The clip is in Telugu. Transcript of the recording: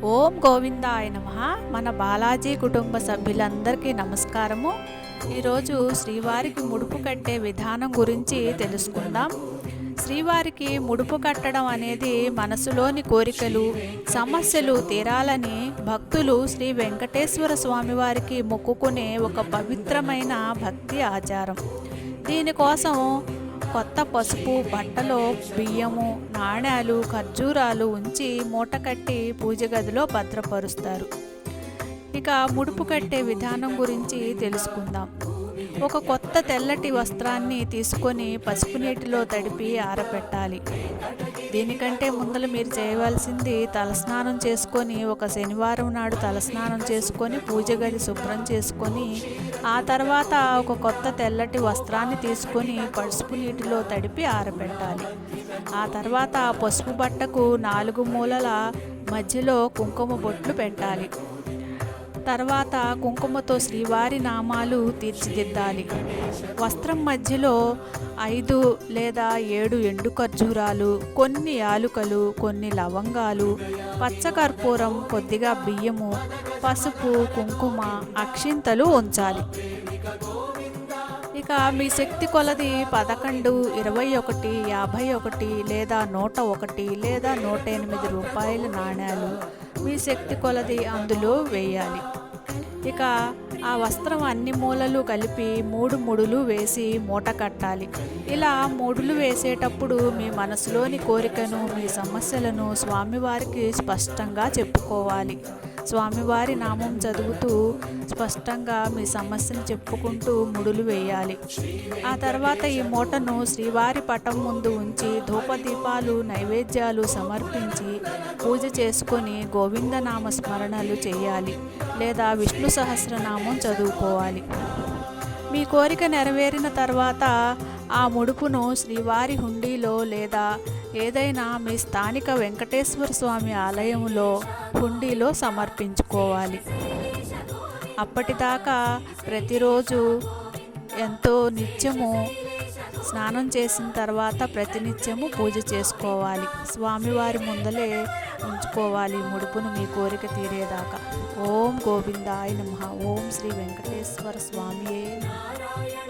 ఓం గోవిందాయ నమః. మన బాలాజీ కుటుంబ సభ్యులందరికీ నమస్కారము. ఈరోజు శ్రీవారికి ముడుపు కట్టే విధానం గురించి తెలుసుకుందాం. శ్రీవారికి ముడుపు కట్టడం అనేది మనసులోని కోరికలు, సమస్యలు తీరాలని భక్తులు శ్రీ వెంకటేశ్వర స్వామివారికి మొక్కుకునే ఒక పవిత్రమైన భక్తి ఆచారం. దీనికోసం కొత్త పసుపు బట్టలో బియ్యము, నాణేలు, ఖర్జూరాలు ఉంచి మూట కట్టి పూజ గదిలో భద్రపరుస్తారు. ఇక ముడుపు కట్టే విధానం గురించి తెలుసుకుందాం. ఒక కొత్త తెల్లటి వస్త్రాన్ని తీసుకొని పసుపు నీటిలో తడిపి ఆరబెట్టాలి. దీనికంటే ముందర మీరు చేయవలసింది తలస్నానం చేసుకొని, ఒక శనివారం నాడు తలస్నానం చేసుకొని పూజ గది శుభ్రం చేసుకొని, ఆ తర్వాత ఒక కొత్త తెల్లటి వస్త్రాన్ని తీసుకొని పసుపు నీటిలో తడిపి ఆరబెట్టాలి. ఆ తర్వాత ఆ పసుపు బట్టకు 4 మూలల మధ్యలో కుంకుమ బొట్లు పెట్టాలి. తర్వాత కుంకుమతో శ్రీవారి నామాలు తీర్చిదిద్దాలి. వస్త్రం మధ్యలో 5 లేదా 7 ఎండు ఖర్జూరాలు, కొన్ని యాలుకలు, కొన్ని లవంగాలు, పచ్చకర్పూరం, కొద్దిగా బియ్యము, పసుపు, కుంకుమ, అక్షింతలు ఉంచాలి. ఇక మీ శక్తి కొలది 11, 21, 51 లేదా 101 లేదా 108 రూపాయల నాణేలు మీ శక్తి కొలది అందులో వేయాలి. ఇక ఆ వస్త్రం అన్ని మూలలు కలిపి 3 ముడులు వేసి మూట కట్టాలి. ఇలా ముడులు వేసేటప్పుడు మీ మనసులోని కోరికను, మీ సమస్యలను స్వామివారికి స్పష్టంగా చెప్పుకోవాలి. స్వామివారి నామం చదువుతూ స్పష్టంగా మీ సమస్యను చెప్పుకుంటూ ముడులు వేయాలి. ఆ తర్వాత ఈ మూటను శ్రీవారి పటం ముందు ఉంచి ధూపదీపాలు, నైవేద్యాలు సమర్పించి పూజ చేసుకొని గోవిందనామ స్మరణలు చేయాలి లేదా విష్ణు సహస్రనామం చదువుకోవాలి. మీ కోరిక నెరవేరిన తర్వాత ఆ ముడుపును శ్రీవారి హుండీలో లేదా ఏదైనా మీ స్థానిక వెంకటేశ్వర స్వామి ఆలయంలో హుండీలో సమర్పించుకోవాలి. అప్పటిదాకా ప్రతిరోజు ఎంతో నిత్యము స్నానం చేసిన తర్వాత ప్రతినిత్యము పూజ చేసుకోవాలి. స్వామివారి ముందలే ఉంచుకోవాలి ముడుపును మీ కోరిక తీరేదాకా. ఓం గోవిందాయ నమః. ఓం శ్రీ వెంకటేశ్వర స్వామియే నమః.